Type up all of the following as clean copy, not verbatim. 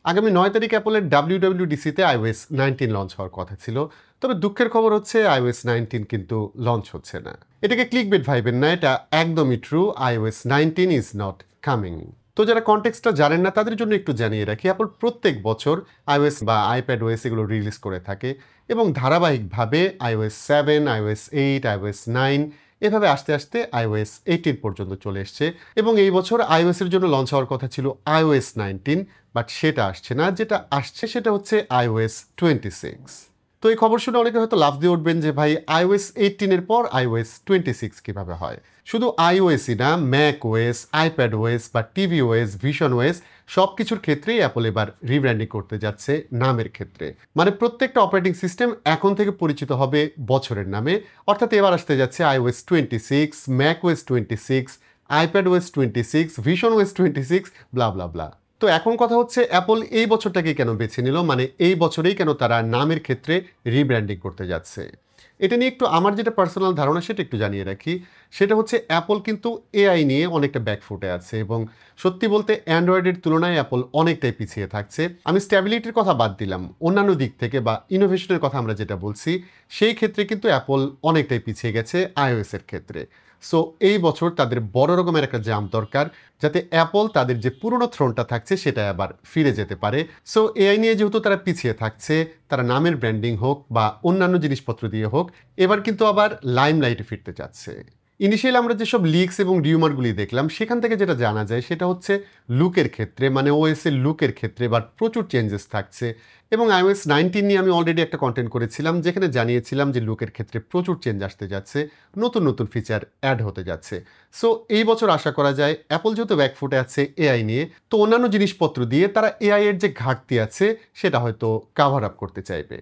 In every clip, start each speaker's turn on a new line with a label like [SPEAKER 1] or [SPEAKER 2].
[SPEAKER 1] আগামী 9 তারিখ অ্যাপলের WWDC-তে iOS 19 launch হওয়ার কথা ছিল। তবে দুঃখের খবর হচ্ছে iOS 19 কিন্তু লঞ্চ হচ্ছে না। এটাকে ক্লিকবেট ভাইবেন না, এটা একদমই true. iOS 19 is not coming. তো যারা কনটেক্সটটা জানেন না তাদের জন্য একটু জানিয়ে রাখি, অ্যাপল প্রত্যেক বছর iOS বা iPadOS এগুলো রিলিজ করে থাকে এবং ধারাবাহিকভাবে iOS 7, iOS 8, iOS 9 এভাবে আস্তে আস্তে iOS 18 পর্যন্ত চলে এসছে এবং এই বছর iOS এর জন্য লঞ্চ হওয়ার কথা ছিল iOS 19, বাট সেটা আসছে না। যেটা আসছে সেটা হচ্ছে iOS 26। তো এই খবর শুনে অনেকে হয়তো লাফ দিয়ে উঠবেন যে ভাই iOS 18 এর পর iOS 26 কিভাবে হয়। শুধু iOS-ই না, macOS, iPadOS বা tvOS, visionOS সব কিছুর ক্ষেত্রেই অ্যাপল এবার রিব্র্যান্ডিং করতে যাচ্ছে নামের ক্ষেত্রে। মানে প্রত্যেকটা অপারেটিং সিস্টেম এখন থেকে পরিচিত হবে বছরের নামে। অর্থাৎ এবার আসতে যাচ্ছে iOS 26, macOS 26, iPadOS 26, visionOS 26, ব্লা ব্লা ব্লা। তো এখন কথা হচ্ছে অ্যাপল এই বছরটাকে কেন বেছে নিল, মানে এই বছরেই কেন তারা নামের ক্ষেত্রে রিব্র্যান্ডিং করতে যাচ্ছে। এটা নিয়ে একটু আমার যেটা পার্সোনাল ধারণা সেটা একটু জানিয়ে রাখি। সেটা হচ্ছে অ্যাপল কিন্তু এআই নিয়ে অনেকটা ব্যাকফুটে আছে এবং সত্যি বলতে অ্যান্ড্রয়েডের তুলনায় অ্যাপল অনেকটাই পিছিয়ে থাকছে। আমি স্ট্যাবিলিটির কথা বাদ দিলাম, অন্যান্য দিক থেকে বা ইনোভেশনের কথা আমরা যেটা বলছি সেই ক্ষেত্রে কিন্তু অ্যাপল অনেকটাই পিছিয়ে গেছে iOS-এর ক্ষেত্রে। সো এই বছর তাদের বড় রকমের একটা জাম্প দরকার, যাতে অ্যাপল তাদের যে পুরনো থ্রোনটা থাকছে সেটা আবার ফিরে যেতে পারে। সো এআই নিয়ে যেহেতু তারা পিছিয়ে থাকছে, তারা নামের ব্র্যান্ডিং হোক বা অন্যান্য জিনিসপত্র দিয়ে হোক এবার কিন্তু আবার লাইমলাইটে ফিরতে চাচ্ছে। ইনিশিয়ালি আমরা যেসব লিকস এবং রিউমারগুলি দেখলাম সেখান থেকে যেটা জানা যায় সেটা হচ্ছে লুকের ক্ষেত্রে, মানে ওএস এর লুকের ক্ষেত্রে এবার প্রচুর চেঞ্জেস থাকছে এবং iOS 19 নিয়ে আমি অলরেডি একটা কন্টেন্ট করেছিলাম যেখানে জানিয়েছিলাম যে লুকের ক্ষেত্রে প্রচুর চেঞ্জ আসতে যাচ্ছে, নতুন নতুন ফিচার অ্যাড হতে যাচ্ছে। সো এই বছর আশা করা যায় অ্যাপল যেহেতু ব্যাকফুটে আছে এআই নিয়ে, তো অন্যান্য জিনিসপত্র দিয়ে তারা এআই এর যে ঘাটতি আছে সেটা হয়তো কাভার আপ করতে চাইবে।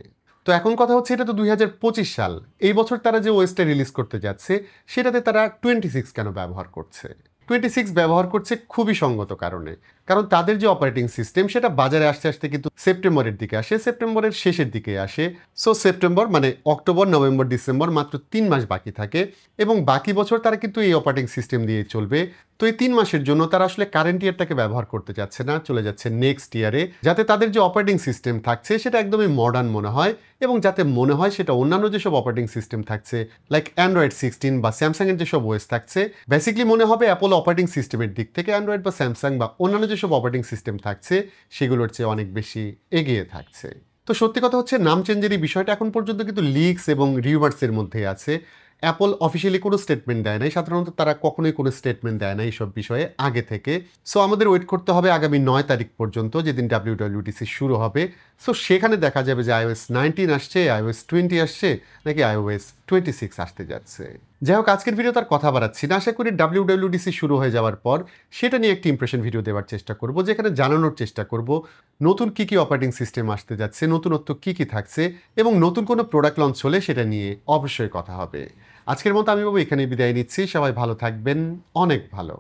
[SPEAKER 1] তো এখন কথা হচ্ছে এটা তো 2025 সাল, এই বছর তারা যে ওএসটা রিলিজ করতে যাচ্ছে সেটাতে তারা 26 কেন ব্যবহার করছে। 26 ব্যবহার করছে খুবই সঙ্গত কারণে, কারণ তাদের যে অপারেটিং সিস্টেম সেটা বাজারে আসতে আসতে কিন্তু সেপ্টেম্বরের দিকে আসে, সেপ্টেম্বরের শেষের দিকে আসে। সো সেপ্টেম্বর মানে অক্টোবর, নভেম্বর, ডিসেম্বর মাত্র 3 মাস বাকি থাকে এবং বাকি বছর তারা কিন্তু এই অপারেটিং সিস্টেম দিয়ে চলবে। তো এই 3 মাসের জন্য তারা আসলে কারেন্ট ইয়ারটাকে ব্যবহার করতে যাচ্ছে না, চলে যাচ্ছে নেক্সট ইয়ারে, যাতে তাদের যে অপারেটিং সিস্টেম থাকছে সেটা একদমই মডার্ন মনে হয় এবং যাতে মনে হয় সেটা অন্যান্য যেসব অপারেটিং সিস্টেম থাকছে লাইক অ্যান্ড্রয়েড 16 বা স্যামসাংয়ের যেসব ওএস থাকছে, বেসিক্যালি মনে হবে অ্যাপল অপারেটিং সিস্টেমের দিক থেকে অ্যান্ড্রয়েড বা স্যামসাং বা অন্যান্য যেসব অপারেটিং সিস্টেম থাকছে সেগুলোর চেয়ে অনেক বেশি এগিয়ে থাকছে। তো সত্যি কথা হচ্ছে নাম চেঞ্জের এই বিষয়টা এখন পর্যন্ত কিন্তু লিকস এবং রিউমার্সের মধ্যে আছে। অ্যাপল অফিসিয়ালি কোনো স্টেটমেন্ট দেয় নাই, সাধারণত তারা কখনোই কোনো স্টেটমেন্ট দেয় না এইসব বিষয়ে আগে থেকে। সো আমাদের ওয়েট করতে হবে আগামী 9 তারিখ পর্যন্ত, যেদিন WWDC শুরু হবে। সো সেখানে দেখা যাবে যে iOS 19 আসছে, iOS 20 আসছে নাকি iOS 26 আসতে যাচ্ছে। যাই হোক, আজকের ভিডিও তার কথা বাড়াচ্ছি না। আশা করি WWDC শুরু হয়ে যাওয়ার পর সেটা নিয়ে একটি ইমপ্রেশন ভিডিও দেওয়ার চেষ্টা করব, যেখানে জানানোর চেষ্টা করব নতুন কী কী অপারেটিং সিস্টেম আসতে যাচ্ছে, নতুনত্ব কী কী থাকছে এবং নতুন কোনো প্রোডাক্ট লঞ্চ হলে সেটা নিয়ে অবশ্যই কথা হবে। আজকের মতো আমি বাবু এখানেই বিদায় নিচ্ছি। সবাই ভালো থাকবেন, অনেক ভালো।